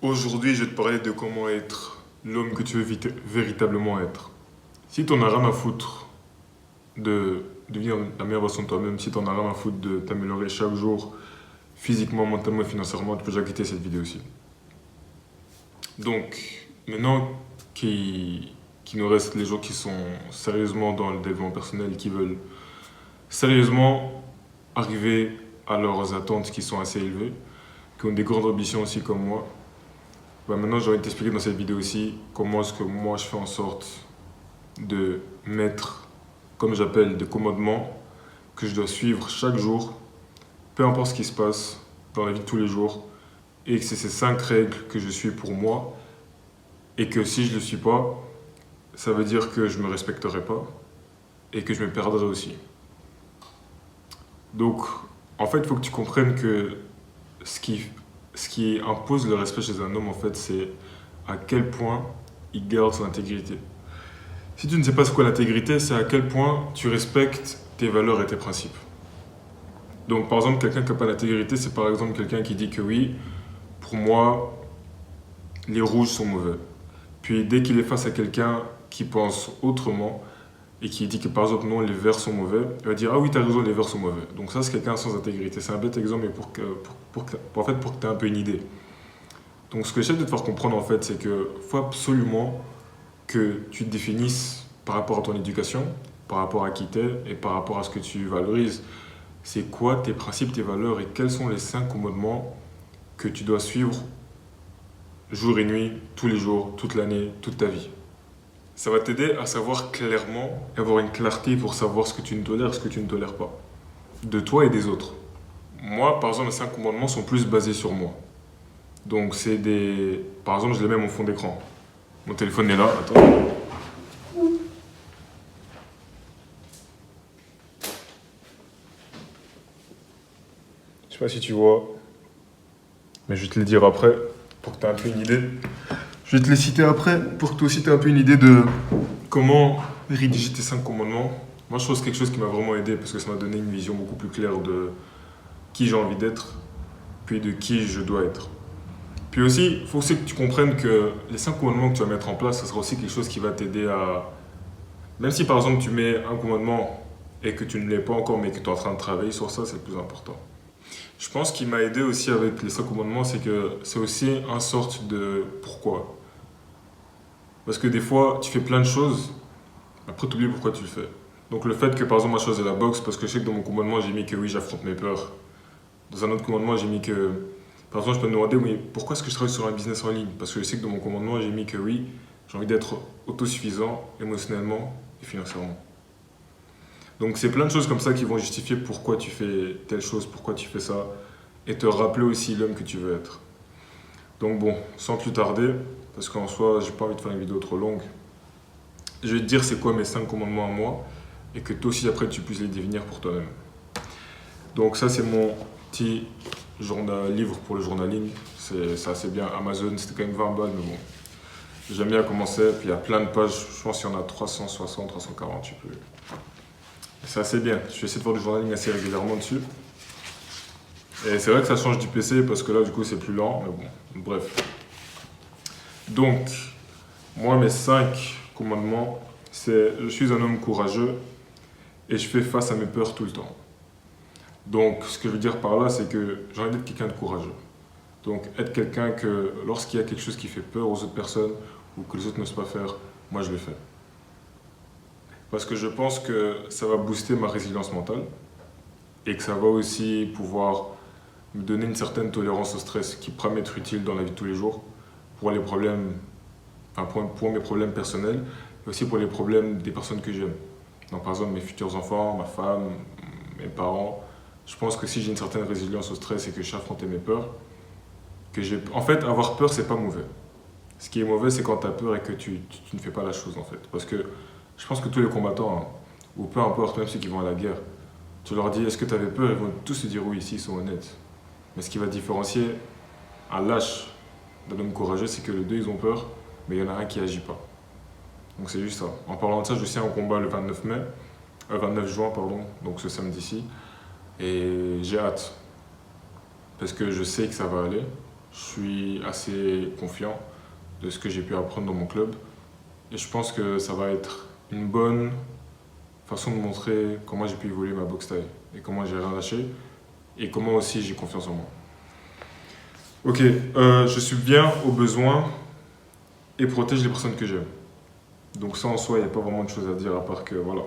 Aujourd'hui, je vais te parler de comment être l'homme que tu veux véritablement être. Si t'en as rien à foutre de devenir la meilleure version de toi-même, si t'en as rien à foutre de t'améliorer chaque jour, physiquement, mentalement et financièrement, tu peux déjà quitter cette vidéo-ci. Donc, maintenant qu'il nous reste les gens qui sont sérieusement dans le développement personnel, qui veulent sérieusement arriver à leurs attentes qui sont assez élevées, qui ont des grandes ambitions aussi comme moi, maintenant, j'ai envie de t'expliquer dans cette vidéo aussi comment est-ce que moi je fais en sorte de mettre, comme j'appelle, des commandements que je dois suivre chaque jour, peu importe ce qui se passe dans la vie de tous les jours, et que c'est ces 5 règles que je suis pour moi, et que si je ne le suis pas, ça veut dire que je ne me respecterai pas, et que je me perdrai aussi. Donc, en fait, il faut que tu comprennes que ce qui impose le respect chez un homme, en fait, c'est à quel point il garde son intégrité. Si tu ne sais pas ce qu'est l'intégrité, c'est à quel point tu respectes tes valeurs et tes principes. Donc, par exemple, quelqu'un qui n'a pas d'intégrité, c'est par exemple quelqu'un qui dit que oui, pour moi, les rouges sont mauvais. Puis, dès qu'il est face à quelqu'un qui pense autrement et qui dit que par exemple, non, les verts sont mauvais, il va dire ah oui, t'as raison, les verts sont mauvais. Donc, ça, c'est quelqu'un sans intégrité. C'est un bête exemple, mais en fait, pour que tu aies un peu une idée. Donc, ce que j'essaie de te faire comprendre, en fait, c'est qu'il faut absolument que tu te définisses par rapport à ton éducation, par rapport à qui tu es et par rapport à ce que tu valorises. C'est quoi tes principes, tes valeurs et quels sont les 5 commandements que tu dois suivre jour et nuit, tous les jours, toute l'année, toute ta vie. Ça va t'aider à savoir clairement, avoir une clarté pour savoir ce que tu ne tolères et ce que tu ne tolères pas, de toi et des autres. Moi, par exemple, les 5 commandements sont plus basés sur moi. Donc, c'est des. Par exemple, je les mets à mon fond d'écran. Mon téléphone est là, attends. Je sais pas si tu vois, mais je vais te les dire après pour que tu aies un peu une idée. Je vais te les citer après pour que toi aussi tu aies un peu une idée de comment rédiger tes 5 commandements. Moi, je trouve que c'est quelque chose qui m'a vraiment aidé parce que ça m'a donné une vision beaucoup plus claire de qui j'ai envie d'être, puis de qui je dois être. Puis aussi, il faut aussi que tu comprennes que les 5 commandements que tu vas mettre en place, ça sera aussi quelque chose qui va t'aider à. Même si par exemple tu mets un commandement et que tu ne l'es pas encore, mais que tu es en train de travailler sur ça, c'est le plus important. Je pense qu'il m'a aidé aussi avec les 5 commandements, c'est que c'est aussi un sorte de pourquoi. Parce que des fois, tu fais plein de choses, après tu oublies pourquoi tu le fais. Donc le fait que par exemple moi je faisais la boxe, parce que je sais que dans mon commandement j'ai mis que oui, j'affronte mes peurs. Dans un autre commandement j'ai mis que, par exemple je peux me demander, oui, pourquoi est-ce que je travaille sur un business en ligne? Parce que je sais que dans mon commandement j'ai mis que oui, j'ai envie d'être autosuffisant émotionnellement et financièrement. Donc c'est plein de choses comme ça qui vont justifier pourquoi tu fais telle chose, pourquoi tu fais ça, et te rappeler aussi l'homme que tu veux être. Donc bon, sans plus tarder, parce qu'en soi, j'ai pas envie de faire une vidéo trop longue, je vais te dire c'est quoi mes 5 commandements à moi, et que toi aussi après tu puisses les définir pour toi-même. Donc ça c'est mon petit livre pour le journaling, c'est assez bien. Amazon, c'était quand même 20 balles, mais bon, j'aime bien commencer, puis il y a plein de pages, je pense qu'il y en a 360, 340, je sais plus. C'est assez bien, je vais essayer de faire du journaling assez régulièrement dessus. Et c'est vrai que ça change du PC parce que là, du coup, c'est plus lent, mais bon, bref. Donc, moi, mes 5 commandements, c'est je suis un homme courageux et je fais face à mes peurs tout le temps. Donc, ce que je veux dire par là, c'est que j'ai envie d'être quelqu'un de courageux. Donc, être quelqu'un que lorsqu'il y a quelque chose qui fait peur aux autres personnes ou que les autres n'osent pas faire, moi, je le fais. Parce que je pense que ça va booster ma résilience mentale et que ça va aussi pouvoir me donner une certaine tolérance au stress qui pourra m'être utile dans la vie de tous les jours pour les problèmes, enfin pour mes problèmes personnels, mais aussi pour les problèmes des personnes que j'aime. Donc par exemple mes futurs enfants, ma femme, mes parents. Je pense que si j'ai une certaine résilience au stress et que je sais affronter mes peurs, en fait, avoir peur, c'est pas mauvais. Ce qui est mauvais, c'est quand tu as peur et que tu ne fais pas la chose, en fait. Parce que je pense que tous les combattants, hein, ou peu importe, même ceux qui vont à la guerre, tu leur dis est-ce que tu avais peur, ils vont tous se dire oui, ici, ils sont honnêtes. Mais ce qui va différencier un lâche d'un homme courageux, c'est que les deux, ils ont peur, mais il y en a un qui agit pas. Donc c'est juste ça. En parlant de ça, je suis en combat le 29 juin, pardon, donc ce samedi-ci. Et j'ai hâte. Parce que je sais que ça va aller. Je suis assez confiant de ce que j'ai pu apprendre dans mon club. Et je pense que ça va être une bonne façon de montrer comment j'ai pu évoluer ma boxe taille et comment j'ai rien lâché et comment aussi j'ai confiance en moi. Ok, je suis bien aux besoins et protège les personnes que j'aime. Donc ça en soi, il n'y a pas vraiment de choses à dire à part que voilà,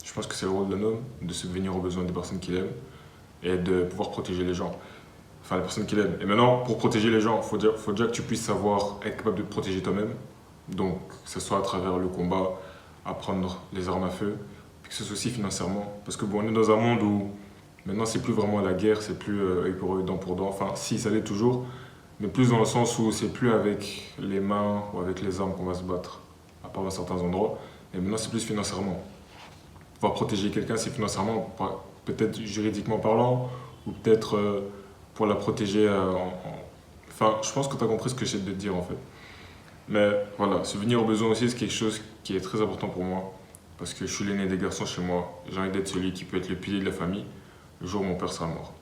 je pense que c'est le rôle d'un homme de subvenir aux besoins des personnes qu'il aime et de pouvoir protéger les gens. Enfin, les personnes qu'il aime. Et maintenant, pour protéger les gens, faut déjà que tu puisses savoir être capable de te protéger toi-même. Donc, que ce soit à travers le combat, apprendre les armes à feu, puis que ce soit aussi financièrement. Parce que bon, on est dans un monde où maintenant, c'est plus vraiment la guerre, c'est plus œil pour œil, dent pour dent. Enfin, si, ça l'est toujours, mais plus dans le sens où c'est plus avec les mains ou avec les armes qu'on va se battre, à part dans certains endroits. Et maintenant, c'est plus financièrement. Pouvoir protéger quelqu'un, c'est financièrement, peut-être juridiquement parlant, ou peut-être pour la protéger Enfin, je pense que tu as compris ce que j'ai de te dire en fait. Mais voilà, subvenir aux besoins aussi, c'est quelque chose qui est très important pour moi. Parce que je suis l'aîné des garçons chez moi. J'ai envie d'être celui qui peut être le pilier de la famille le jour où mon père sera mort.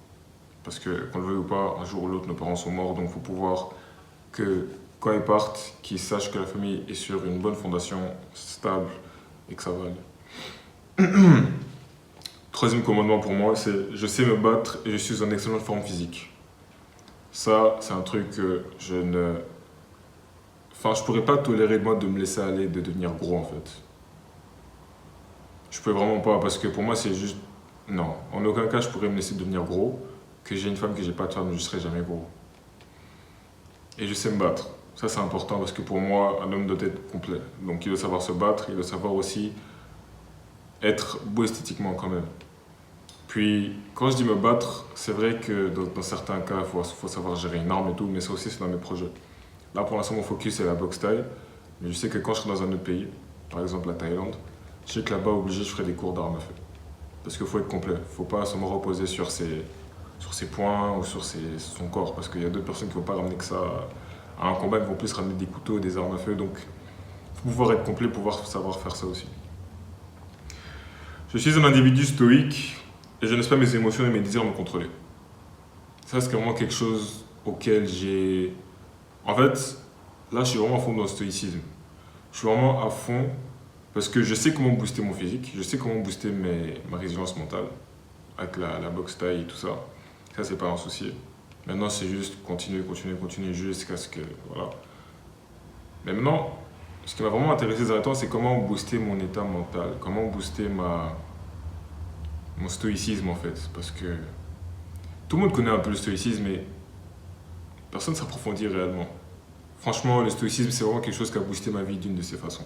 Parce que, qu'on le veuille ou pas, un jour ou l'autre, nos parents sont morts. Donc il faut pouvoir que, quand ils partent, qu'ils sachent que la famille est sur une bonne fondation, stable, et que ça va aller. Troisième commandement pour moi, c'est je sais me battre et je suis en excellente forme physique. Ça, c'est un truc que je ne. Enfin, je pourrais pas tolérer moi de me laisser aller, de devenir gros en fait. Je peux vraiment pas parce que pour moi c'est juste. Non, en aucun cas je pourrais me laisser devenir gros. Que j'ai une femme, que j'ai pas de femme, je serai jamais gros. Et je sais me battre. Ça c'est important parce que pour moi, un homme doit être complet. Donc il doit savoir se battre, il doit savoir aussi être beau esthétiquement quand même. Puis, quand je dis me battre, c'est vrai que dans certains cas, faut savoir gérer une arme et tout, mais ça aussi, c'est dans mes projets. Là, pour l'instant, mon focus, c'est la boxe thaï. Mais je sais que quand je serai dans un autre pays, par exemple la Thaïlande, je sais que là-bas, obligé, je ferai des cours d'armes à feu. Parce qu'il faut être complet. Faut pas seulement reposer sur ses poings ou sur son corps. Parce qu'il y a d'autres personnes qui ne vont pas ramener que ça à un combat, ils vont plus ramener des couteaux, des armes à feu. Donc, il faut pouvoir être complet, pouvoir savoir faire ça aussi. Je suis un individu stoïque et je laisse pas mes émotions et mes désirs me contrôler. Ça, c'est vraiment quelque chose auquel j'ai. En fait, là, je suis vraiment à fond dans le stoïcisme. Je suis vraiment à fond parce que je sais comment booster mon physique, je sais comment booster ma résilience mentale avec la boxe taille et tout ça. Ça, c'est pas un souci. Maintenant, c'est juste continuer jusqu'à ce que. Voilà. Mais maintenant, ce qui m'a vraiment intéressé ces derniers temps, c'est comment booster mon état mental, comment booster mon stoïcisme en fait. Parce que tout le monde connaît un peu le stoïcisme, mais personne ne s'approfondit réellement. Franchement, le stoïcisme, c'est vraiment quelque chose qui a boosté ma vie d'une de ces façons.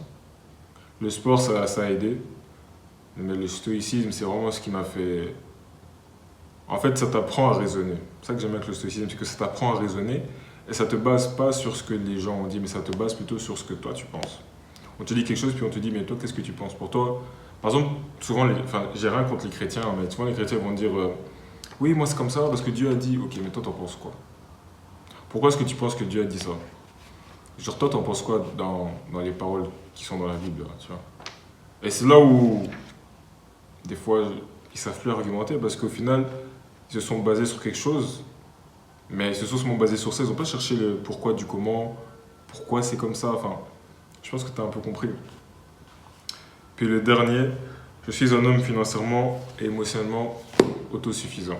Le sport, ça a aidé, mais le stoïcisme, c'est vraiment ce qui m'a fait. En fait, ça t'apprend à raisonner. C'est ça que j'aime avec le stoïcisme, c'est que ça t'apprend à raisonner et ça te base pas sur ce que les gens ont dit, mais ça te base plutôt sur ce que toi tu penses. On te dit quelque chose, puis on te dit, mais toi, qu'est-ce que tu penses pour toi? Par exemple, souvent, enfin, j'ai rien contre les chrétiens, mais souvent les chrétiens vont dire, oui, moi c'est comme ça parce que Dieu a dit, ok, mais toi, t'en penses quoi? Pourquoi est-ce que tu penses que Dieu a dit ça? Genre, toi, t'en penses quoi dans les paroles qui sont dans la Bible, là, tu vois? Et c'est là où, des fois, ils savent plus argumenter parce qu'au final, ils se sont basés sur quelque chose, mais ils se sont seulement basés sur ça. Ils n'ont pas cherché le pourquoi du comment, pourquoi c'est comme ça. Enfin, je pense que tu as un peu compris. Puis le dernier, je suis un homme financièrement et émotionnellement autosuffisant.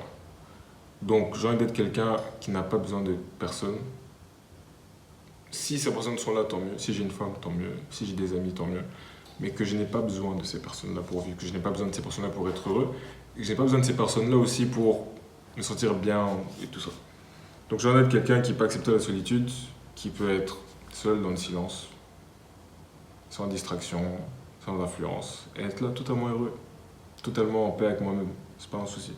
Donc, j'ai envie d'être quelqu'un qui n'a pas besoin de personne. Si ces personnes sont là, tant mieux. Si j'ai une femme, tant mieux. Si j'ai des amis, tant mieux. Mais que je n'ai pas besoin de ces personnes-là pour vivre, que je n'ai pas besoin de ces personnes-là pour être heureux, et que je n'ai pas besoin de ces personnes-là aussi pour me sentir bien et tout ça. Donc j'ai envie d'être quelqu'un qui peut accepter la solitude, qui peut être seul dans le silence, sans distraction, sans influence, et être là totalement heureux, totalement en paix avec moi-même. C'est pas un souci.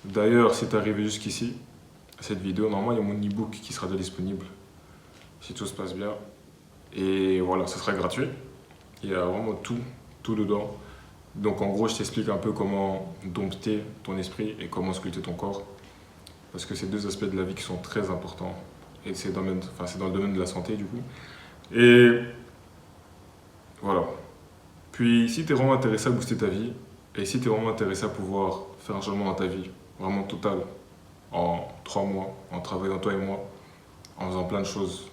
D'ailleurs, si t'es arrivé jusqu'ici, cette vidéo, normalement il y a mon e-book qui sera déjà disponible, si tout se passe bien. Et voilà, ça sera gratuit. Il y a vraiment tout dedans. Donc en gros, je t'explique un peu comment dompter ton esprit et comment sculpter ton corps. Parce que c'est deux aspects de la vie qui sont très importants. Et c'est dans le domaine de la santé du coup. Et voilà. Puis si tu es vraiment intéressé à booster ta vie, et si tu es vraiment intéressé à pouvoir faire un changement dans ta vie, vraiment total, en 3 mois, en travaillant toi et moi, en faisant plein de choses.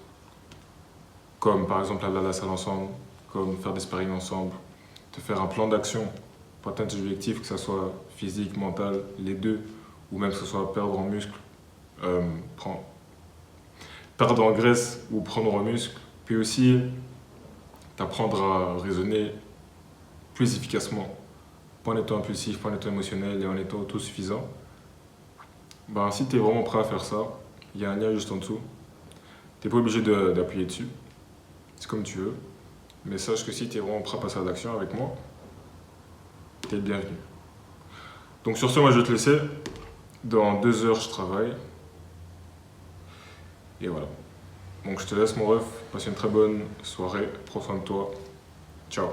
Comme par exemple aller à la salle ensemble, comme faire des sparring ensemble, te faire un plan d'action pour atteindre tes objectifs, que ce soit physique, mental, les deux, ou même que ce soit perdre en muscle, euh, prendre- perdre en graisse ou prendre en muscle. Puis aussi, t'apprendre à raisonner plus efficacement, pas en étant impulsif, pas en étant émotionnel et en étant autosuffisant. Ben, si tu es vraiment prêt à faire ça, il y a un lien juste en dessous. Tu n'es pas obligé d'appuyer dessus, c'est comme tu veux. Mais sache que si tu es vraiment prêt à passer à l'action avec moi, tu es le bienvenu. Donc sur ce, moi je vais te laisser. Dans 2 heures, je travaille. Et voilà. Donc je te laisse mon ref. Passe une très bonne soirée. Prends soin de toi. Ciao.